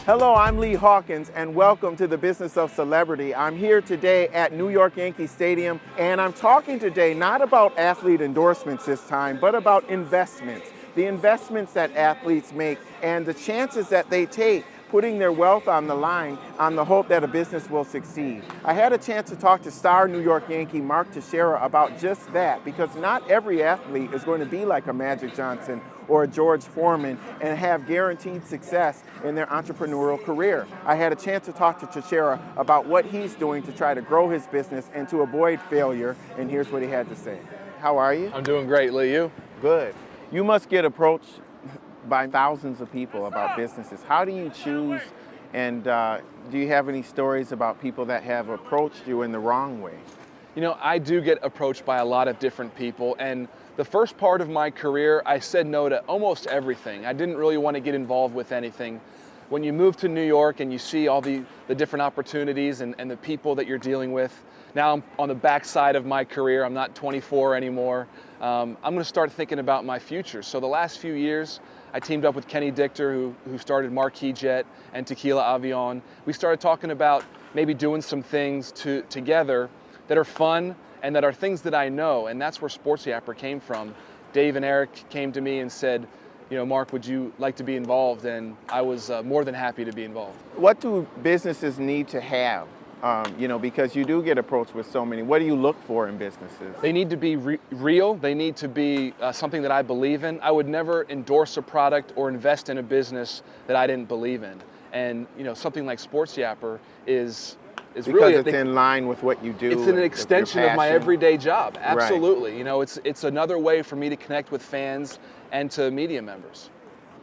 Hello, I'm Lee Hawkins, and welcome to the Business of Celebrity. I'm here today at New York Yankee Stadium, and I'm talking today not about athlete endorsements this time, but about investments. The investments that athletes make and the chances that they take putting their wealth on the line on the hope that a business will succeed. I had a chance to talk to star New York Yankee Mark Teixeira about just that, because not every athlete is going to be like a Magic Johnson or a George Foreman and have guaranteed success in their entrepreneurial career. I had a chance to talk to Teixeira about what he's doing to try to grow his business and to avoid failure, and here's what he had to say. How are you? I'm doing great, Lee. You? Good. You must get approached by thousands of people about businesses. How do you choose, and do you have any stories about people that have approached you in the wrong way? You know, I do get approached by a lot of different people, and the first part of my career, I said no to almost everything. I didn't really want to get involved with anything. When you move to New York and you see all the different opportunities and the people that you're dealing with, now I'm on the backside of my career. I'm not 24 anymore. I'm going to start thinking about my future. So the last few years, I teamed up with Kenny Dichter, who started Marquis Jet and Tequila Avion. We started talking about maybe doing some things together that are fun and that are things that I know, and that's where SportsYapper came from. Dave and Eric came to me and said, you know, Mark, would you like to be involved? And I was more than happy to be involved. What do businesses need to have? Because you do get approached with so many. What do you look for in businesses? They need to be real. They need to be something that I believe in. I would never endorse a product or invest in a business that I didn't believe in. And something like SportsYapper is because really it's in line with what you do. It's an extension of my everyday job. Absolutely. Right. It's another way for me to connect with fans and to media members.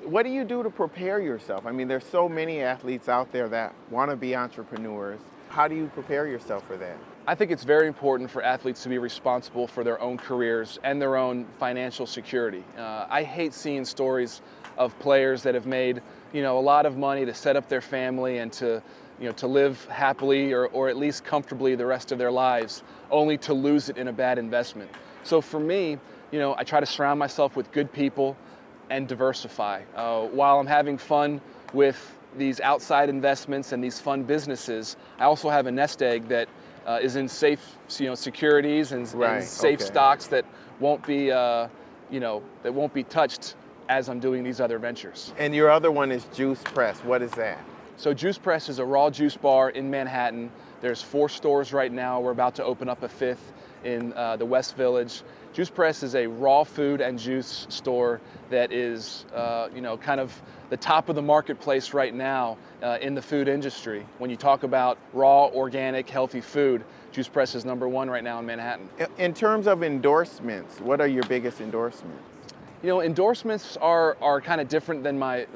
What do you do to prepare yourself? I mean, there's so many athletes out there that want to be entrepreneurs. How do you prepare yourself for that? I think it's very important for athletes to be responsible for their own careers and their own financial security. I hate seeing stories of players that have made a lot of money to set up their family and to live happily or at least comfortably the rest of their lives, only to lose it in a bad investment. So for me, I try to surround myself with good people and diversify. While I'm having fun with these outside investments and these fun businesses, I also have a nest egg that is in safe securities and safe stocks that won't be touched as I'm doing these other ventures. And your other one is Juice Press. What is that? So Juice Press is a raw juice bar in Manhattan. There's 4 stores right now. We're about to open up a 5th in the West Village. Juice Press is a raw food and juice store that is, kind of the top of the marketplace right now in the food industry. When you talk about raw, organic, healthy food, Juice Press is #1 right now in Manhattan. In terms of endorsements, what are your biggest endorsements? Endorsements are kind of different than my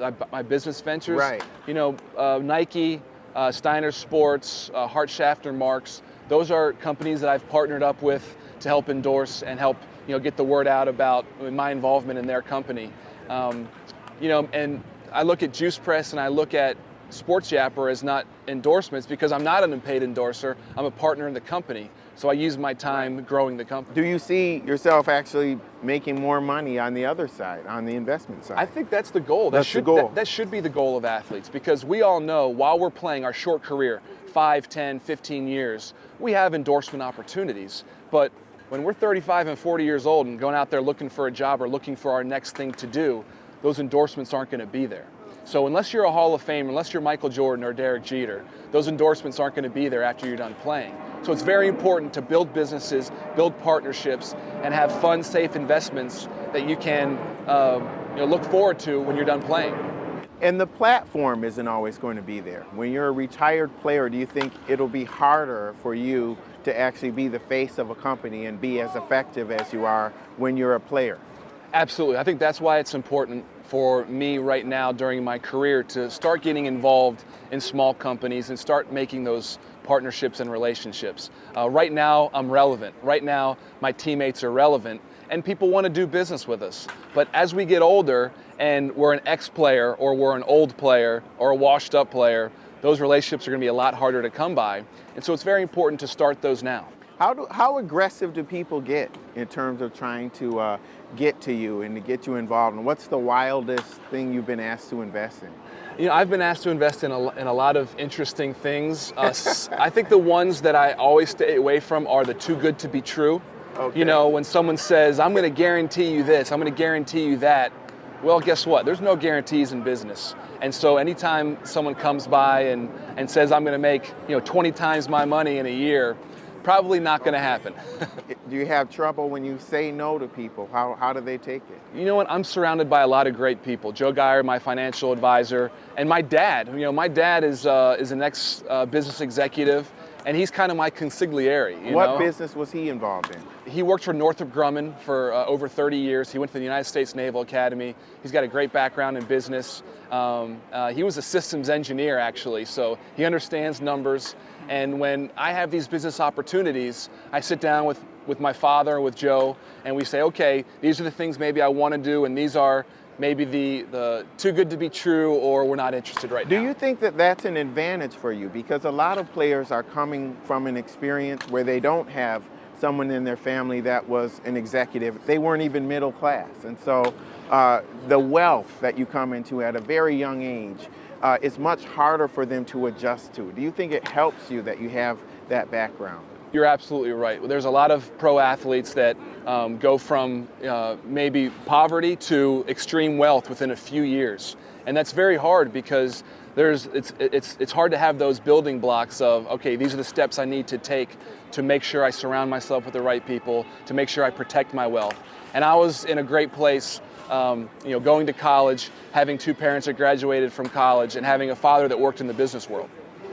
business ventures. Right. Nike, Steiner Sports, Hart Schaffner Marks, those are companies that I've partnered up with to help endorse and help get the word out about my involvement in their company. And I look at Juice Press and I look at SportsYapper as not endorsements because I'm not an unpaid endorser. I'm a partner in the company. So I use my time growing the company. Do you see yourself actually making more money on the other side, on the investment side? I think that's the goal. That's the goal. That should be the goal of athletes, because we all know while we're playing our short career, 5, 10, 15 years, we have endorsement opportunities. But when we're 35 and 40 years old and going out there looking for a job or looking for our next thing to do, those endorsements aren't going to be there. So unless you're a Hall of Fame, unless you're Michael Jordan or Derek Jeter, those endorsements aren't going to be there after you're done playing. So it's very important to build businesses, build partnerships, and have fun, safe investments that you can look forward to when you're done playing. And the platform isn't always going to be there. When you're a retired player, do you think it'll be harder for you to actually be the face of a company and be as effective as you are when you're a player? Absolutely. I think that's why it's important for me right now during my career to start getting involved in small companies and start making those partnerships and relationships. Right now, I'm relevant. Right now, my teammates are relevant, and people want to do business with us. But as we get older and we're an ex-player or we're an old player or a washed-up player, those relationships are going to be a lot harder to come by. And so it's very important to start those now. How aggressive do people get in terms of trying to get to you and to get you involved? And what's the wildest thing you've been asked to invest in? I've been asked to invest in a lot of interesting things. I think the ones that I always stay away from are the too good to be true. Okay. When someone says, I'm going to guarantee you this, I'm going to guarantee you that, well, guess what? There's no guarantees in business. And so anytime someone comes by and says, I'm going to make 20 times my money in a year, probably not going to happen. Do you have trouble when you say no to people? How do they take it? You know what? I'm surrounded by a lot of great people. Joe Geyer, my financial advisor, and my dad. My dad is an ex-business executive, and he's kind of my consigliere. What business was he involved in? He worked for Northrop Grumman for over 30 years. He went to the United States Naval Academy. He's got a great background in business. He was a systems engineer, actually, so he understands numbers. And when I have these business opportunities, I sit down with my father, with Joe, and we say, okay, these are the things maybe I want to do, and these are maybe the too good to be true, or we're not interested right now. Do you think that that's an advantage for you? Because a lot of players are coming from an experience where they don't have someone in their family that was an executive. They weren't even middle class. And so the wealth that you come into at a very young age is much harder for them to adjust to. Do you think it helps you that you have that background? You're absolutely right. There's a lot of pro athletes that go from maybe poverty to extreme wealth within a few years. And that's very hard because it's hard to have those building blocks of, okay, these are the steps I need to take to make sure I surround myself with the right people, to make sure I protect my wealth. And I was in a great place, going to college, having two parents that graduated from college, and having a father that worked in the business world.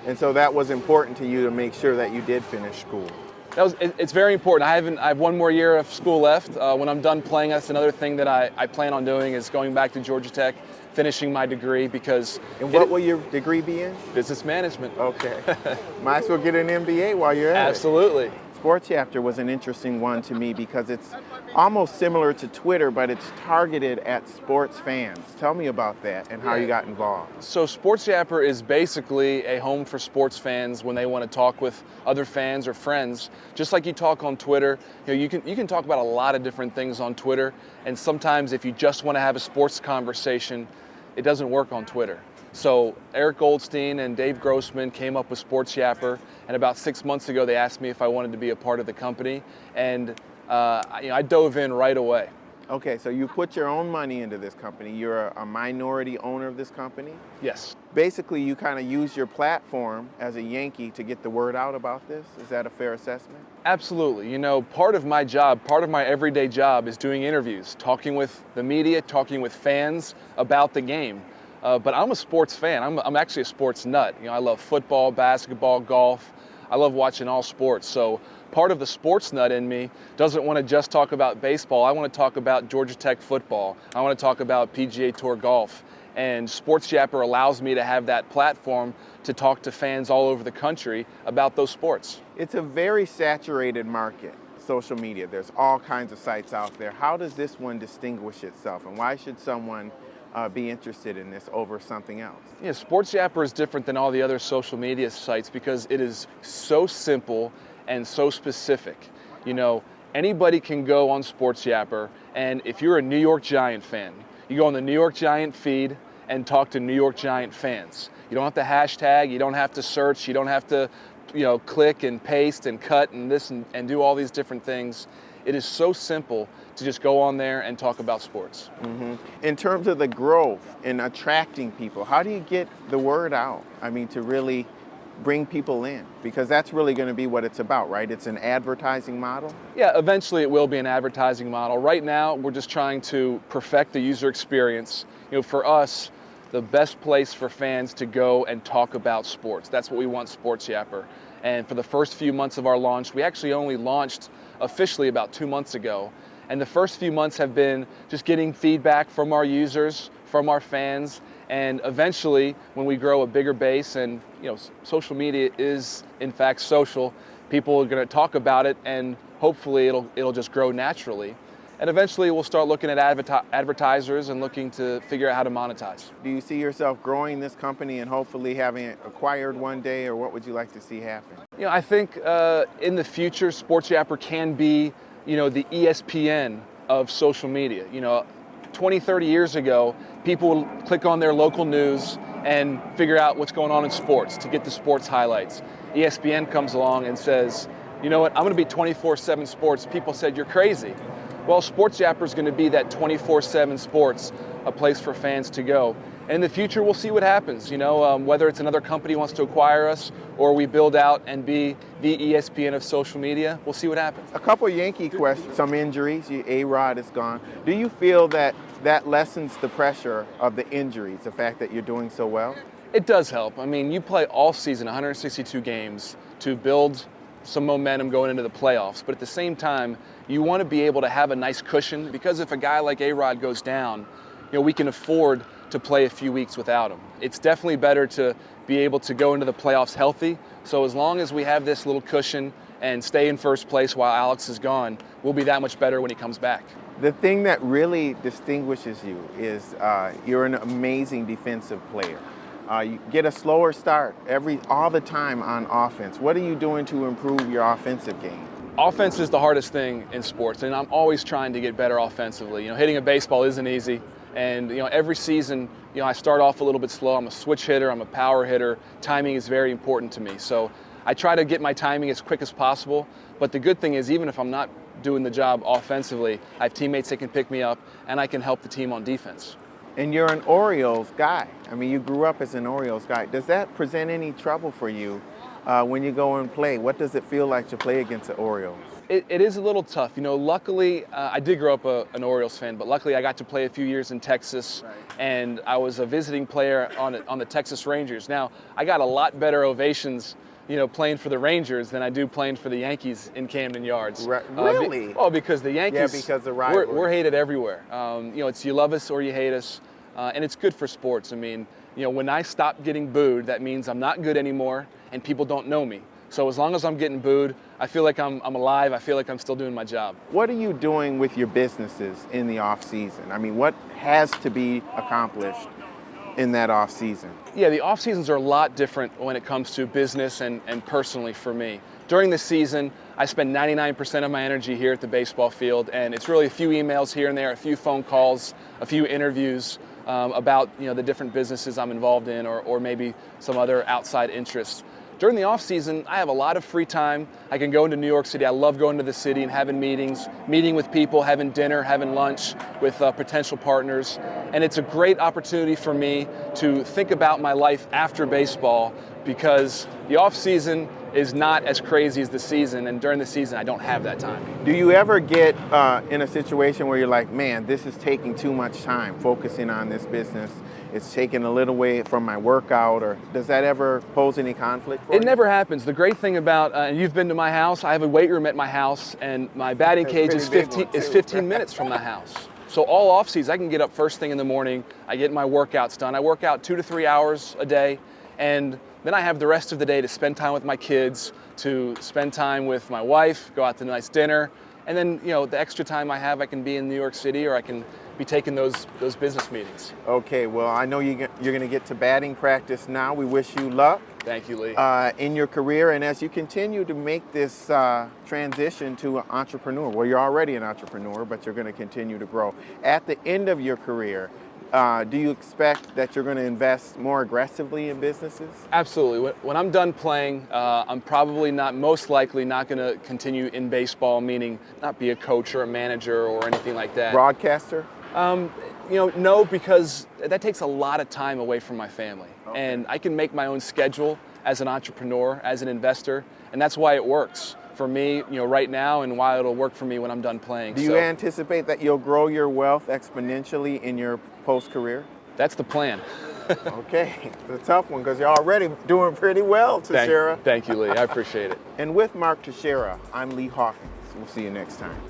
And so that was important to you to make sure that you did finish school. It's very important. I have one more year of school left. When I'm done playing, that's another thing that I plan on doing is going back to Georgia Tech, finishing my degree because... And what will your degree be in? Business management. Okay. Might as well get an MBA while you're at it. Absolutely. SportsYapper was an interesting one to me because it's almost similar to Twitter, but it's targeted at sports fans. Tell me about that and how you got involved. So SportsYapper is basically a home for sports fans when they want to talk with other fans or friends. Just like you talk on Twitter, you can talk about a lot of different things on Twitter, and sometimes if you just want to have a sports conversation, it doesn't work on Twitter. So Eric Goldstein and Dave Grossman came up with SportsYapper, and about 6 months ago they asked me if I wanted to be a part of the company, and I dove in right away. Okay, so you put your own money into this company. You're a minority owner of this company? Yes. Basically, you kind of use your platform as a Yankee to get the word out about this. Is that a fair assessment? Absolutely. Part of my job, part of my everyday job is doing interviews, talking with the media, talking with fans about the game. But I'm a sports fan. I'm actually a sports nut. I love football, basketball, golf. I love watching all sports. So part of the sports nut in me doesn't want to just talk about baseball. I want to talk about Georgia Tech football. I want to talk about PGA Tour golf. And SportsYapper allows me to have that platform to talk to fans all over the country about those sports. It's a very saturated market, social media. There's all kinds of sites out there. How does this one distinguish itself, and why should someone be interested in this over something else? Yeah, SportsYapper is different than all the other social media sites because it is so simple and so specific. Anybody can go on SportsYapper, and if you're a New York Giant fan, you go on the New York Giant feed and talk to New York Giant fans. You don't have to hashtag, you don't have to search, you don't have to click and paste and cut and this and do all these different things. It is so simple to just go on there and talk about sports. Mm-hmm. In terms of the growth and attracting people, how do you get the word out? To really bring people in, because that's really going to be what it's about, right? It's an advertising model? Yeah, eventually it will be an advertising model. Right now, we're just trying to perfect the user experience. For us, the best place for fans to go and talk about sports. That's what we want SportsYapper. And for the first few months of our launch, we actually only launched officially about 2 months ago. And the first few months have been just getting feedback from our users, from our fans, and eventually when we grow a bigger base and social media is in fact social, people are going to talk about it and hopefully it'll just grow naturally. And eventually we'll start looking at advertisers and looking to figure out how to monetize. Do you see yourself growing this company and hopefully having it acquired one day, or what would you like to see happen? I think in the future, SportsYapper can be, the ESPN of social media. 20, 30 years ago, people would click on their local news and figure out what's going on in sports, to get the sports highlights. ESPN comes along and says, you know what, I'm going to be 24/7 sports. People said you're crazy. Well, SportsYapper is going to be that 24/7 sports, a place for fans to go. And in the future, we'll see what happens. Whether it's another company wants to acquire us or we build out and be the ESPN of social media, we'll see what happens. A couple of Yankee questions. Some injuries. A-Rod is gone. Do you feel that lessens the pressure of the injuries, the fact that you're doing so well? It does help. I mean, you play all season, 162 games, to build some momentum going into the playoffs. But at the same time, you want to be able to have a nice cushion, because if a guy like A-Rod goes down, we can afford to play a few weeks without him. It's definitely better to be able to go into the playoffs healthy. So as long as we have this little cushion and stay in first place while Alex is gone, we'll be that much better when he comes back. The thing that really distinguishes you is you're an amazing defensive player. You get a slower start all the time on offense. What are you doing to improve your offensive game? Offense is the hardest thing in sports, and I'm always trying to get better offensively. Hitting a baseball isn't easy. And every season, I start off a little bit slow. I'm a switch hitter, I'm a power hitter. Timing is very important to me. So I try to get my timing as quick as possible. But the good thing is, even if I'm not doing the job offensively, I have teammates that can pick me up and I can help the team on defense. And you're an Orioles guy. I mean, you grew up as an Orioles guy. Does that present any trouble for you when you go and play? What does it feel like to play against the Orioles? It is a little tough. Luckily, I did grow up an Orioles fan, but luckily I got to play a few years in Texas, and I was a visiting player on the Texas Rangers. Now, I got a lot better ovations, playing for the Rangers than I do playing for the Yankees in Camden Yards. Really? Because the Yankees, because the rivalry. We're hated everywhere. It's you love us or you hate us, and it's good for sports. I mean, when I stop getting booed, that means I'm not good anymore, and people don't know me. So as long as I'm getting booed, I feel like I'm alive. I feel like I'm still doing my job. What are you doing with your businesses in the off season? I mean, what has to be accomplished in that off season? Yeah, the off seasons are a lot different when it comes to business and personally for me. During the season, I spend 99% of my energy here at the baseball field, and it's really a few emails here and there, a few phone calls, a few interviews about the different businesses I'm involved in, or maybe some other outside interests. During the off season, I have a lot of free time. I can go into New York City. I love going to the city and having meetings, meeting with people, having dinner, having lunch with potential partners. And it's a great opportunity for me to think about my life after baseball, because the off season is not as crazy as the season, and during the season I don't have that time. Do you ever get in a situation where you're like, man, this is taking too much time focusing on this business? It's taking a little away from my workout, or does that ever pose any conflict for you? It never happens. The great thing about, and you've been to my house, I have a weight room at my house, and my batting cage is 15 minutes from my house. So all off season, I can get up first thing in the morning, I get my workouts done. I work out 2 to 3 hours a day, and then I have the rest of the day to spend time with my kids, to spend time with my wife, go out to a nice dinner, and then the extra time I have, I can be in New York City, or I can be taking those business meetings. Okay, well, I know you're going to get to batting practice now. We wish you luck. Thank you, Lee. In your career, and as you continue to make this transition to an entrepreneur. Well, you're already an entrepreneur, but you're going to continue to grow. At the end of your career, do you expect that you're going to invest more aggressively in businesses? Absolutely. When I'm done playing, I'm probably most likely not going to continue in baseball, meaning not be a coach or a manager or anything like that. Broadcaster? No, because that takes a lot of time away from my family. Okay. And I can make my own schedule as an entrepreneur, as an investor, and that's why it works for me, right now, and why it'll work for me when I'm done playing. Do you anticipate that you'll grow your wealth exponentially in your post-career? That's the plan. Okay, it's a tough one because you're already doing pretty well, Teixeira. Thank you, Lee. I appreciate it. And with Mark Teixeira, I'm Lee Hawkins. We'll see you next time.